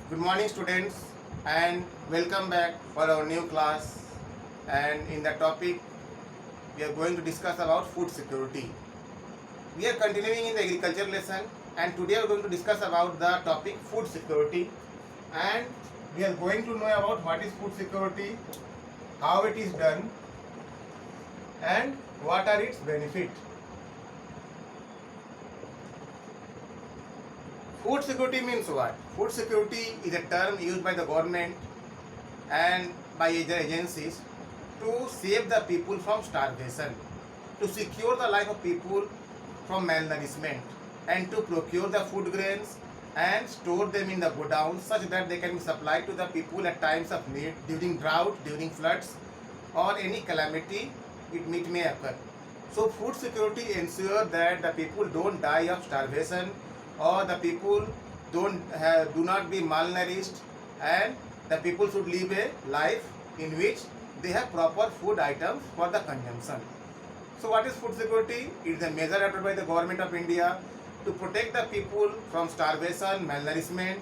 Good morning, students, and welcome back for our new class. And in the topic, we are going to discuss about food security. We are continuing in the agriculture lesson, and today we are going to discuss about the topic food security. And we are going to know about what is food security, how it is done, and what are its benefits. Food security means what? Food security is a term used by the government and by other agencies to save the people from starvation, to secure the life of people from malnourishment, and to procure the food grains and store them in the godowns such that they can be supplied to the people at times of need, during drought, during floods, or any calamity it may occur. So food security ensures that the people don't die of starvation, or the people do not be malnourished, and the people should live a life in which they have proper food items for the consumption. So what is food security? It is a measure adopted by the government of India to protect the people from starvation, malnourishment,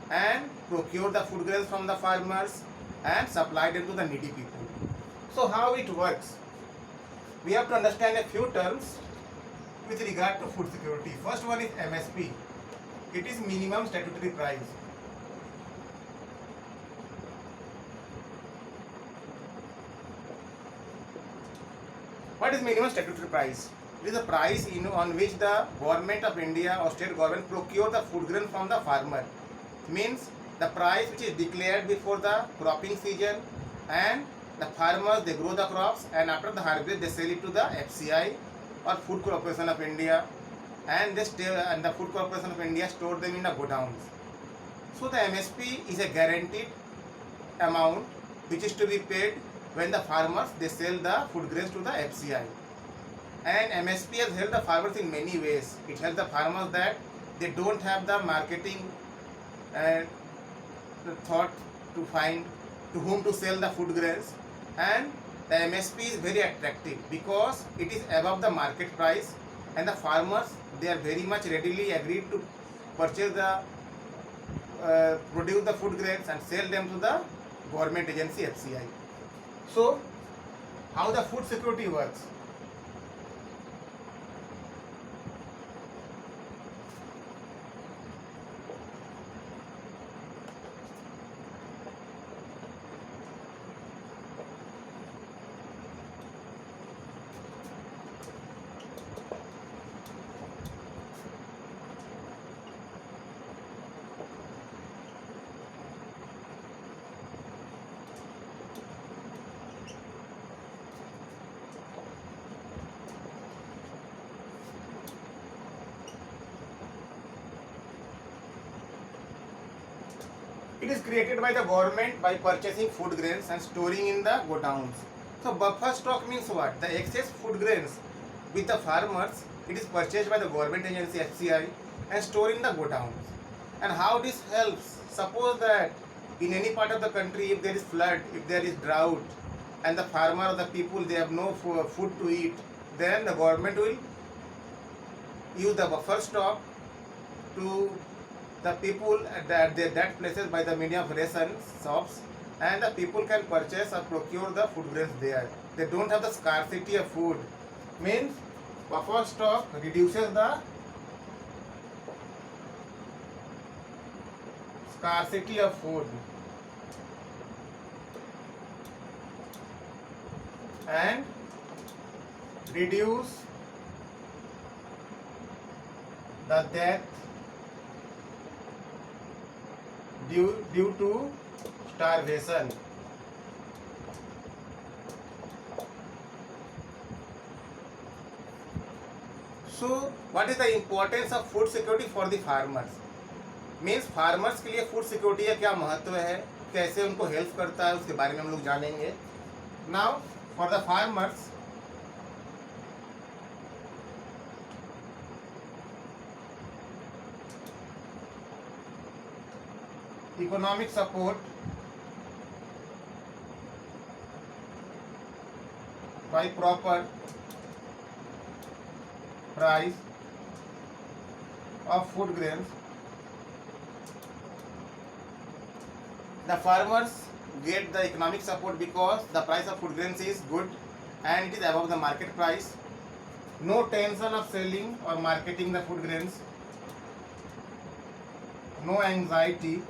and procure the food grains from the farmers and supply them to the needy people. So how it works? We have to understand a few terms with regard to food security. First one is MSP. It is minimum statutory price. What is minimum statutory price? It is a price on which the government of India or state government procure the food grain from the farmer. Means the price which is declared before the cropping season, and the farmers they grow the crops, and after the harvest they sell it to the FCI or Food Corporation of India, and the Food Corporation of India store them in the godowns. So the MSP is a guaranteed amount which is to be paid when the farmers they sell the food grains to the FCI. And MSP has helped the farmers in many ways. It helps the farmers that they don't have the marketing the thought to find to whom to sell the food grains, and the MSP is very attractive because it is above the market price, and the farmers they are very much readily agreed to purchase the produce the food grains and sell them to the government agency FCI. So how the food security works? It is created by the government by purchasing food grains and storing in the godowns. So buffer stock means what? The excess food grains with the farmers, it is purchased by the government agency FCI and stored in the godowns. And how this helps? Suppose that in any part of the country, if there is flood, if there is drought, and the farmer or the people they have no food to eat, then the government will use the buffer stock to the people at that places by the medium of ration shops, and the people can purchase or procure the food grains there. They don't have the scarcity of food. Means buffer stock reduces the scarcity of food and reduce the death due to starvation. So what is the importance of food security for the farmers? Means farmers के लिए food security का क्या महत्व है, कैसे उनको help करता है, उसके बारे में हम लोग जानेंगे. Now for the farmers, economic support by proper price of food grains The farmers get the economic support because the price of food grains is good and it is above the market price. No tension of selling or marketing the food grains. No anxiety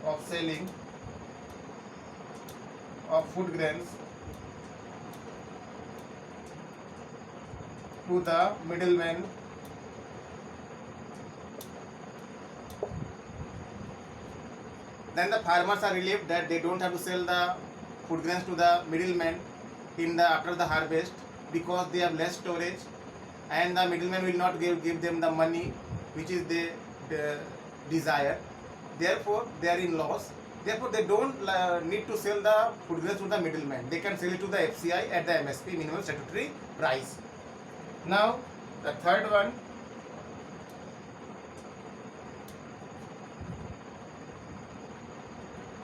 of selling of food grains to the middlemen. Then the farmers are relieved that they don't have to sell the food grains to the middlemen after the harvest, because they have less storage and the middlemen will not give them the money which is they desire. Therefore, they are in loss. Therefore, they don't need to sell the food grains to the middlemen. They can sell it to the FCI at the MSP, minimum statutory price. Now, the third one,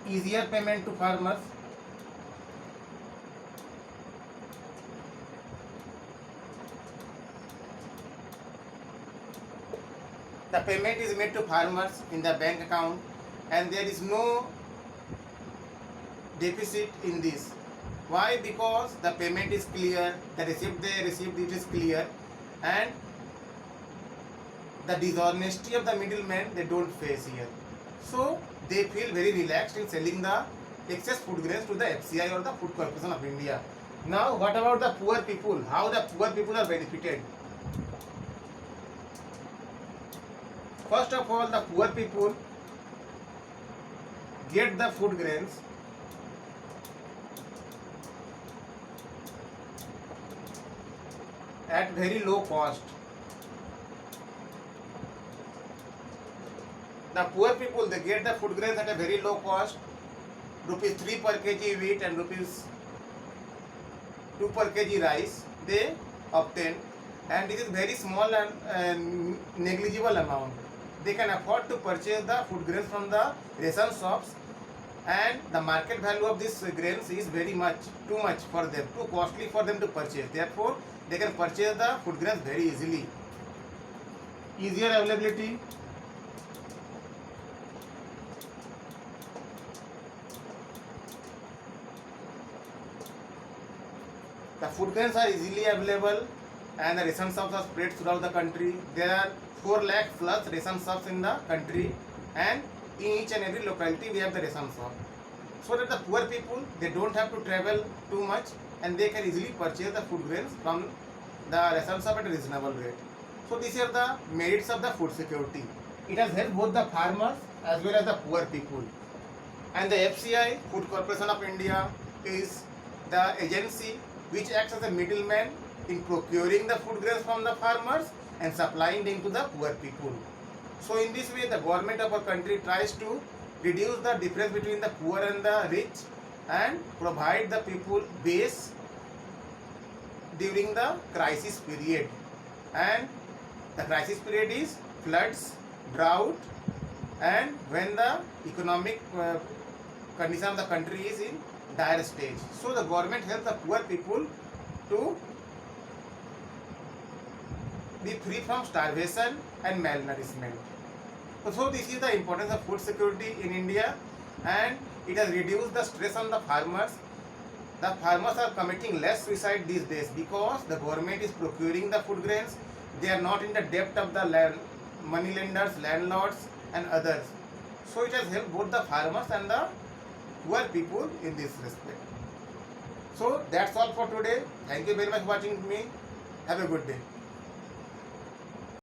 easier payment to farmers. The payment is made to farmers in the bank account and there is no deficit in this. Why? Because the payment is clear, the receipt they received it is clear, and the dishonesty of the middlemen they don't face here. So they feel very relaxed in selling the excess food grains to the FCI or the Food Corporation of India. Now what about the poor people? How the poor people are benefited? First of all, the poor people get the food grains at very low cost. The poor people, they get the food grains at a very low cost, rupees 3 per kg wheat and rupees 2 per kg rice they obtain, and it is very small and negligible amount. They can afford to purchase the food grains from the ration shops, and the market value of these grains is very much, too much for them, too costly for them to purchase. Therefore, they can purchase the food grains very easily. Easier availability. The food grains are easily available and the ration shops are spread throughout the country. There are 4 lakh plus ration shops in the country, and in each and every locality we have the ration shop. So that the poor people, they don't have to travel too much and they can easily purchase the food grains from the ration shop at a reasonable rate. So these are the merits of the food security. It has helped both the farmers as well as the poor people. And the FCI, Food Corporation of India, is the agency which acts as a middleman in procuring the food grains from the farmers and supplying them to the poor people. So in this way, the government of our country tries to reduce the difference between the poor and the rich and provide the people base during the crisis period. And the crisis period is floods, drought, and when the economic condition of the country is in dire stage. So the government helps the poor people to be free from starvation and malnourishment. So this is the importance of food security in India, and it has reduced the stress on the farmers. The farmers are committing less suicide these days because the government is procuring the food grains. They are not in the debt of the money lenders, landlords and others. So it has helped both the farmers and the poor people in this respect. So that's all for today. Thank you very much for watching me. Have a good day.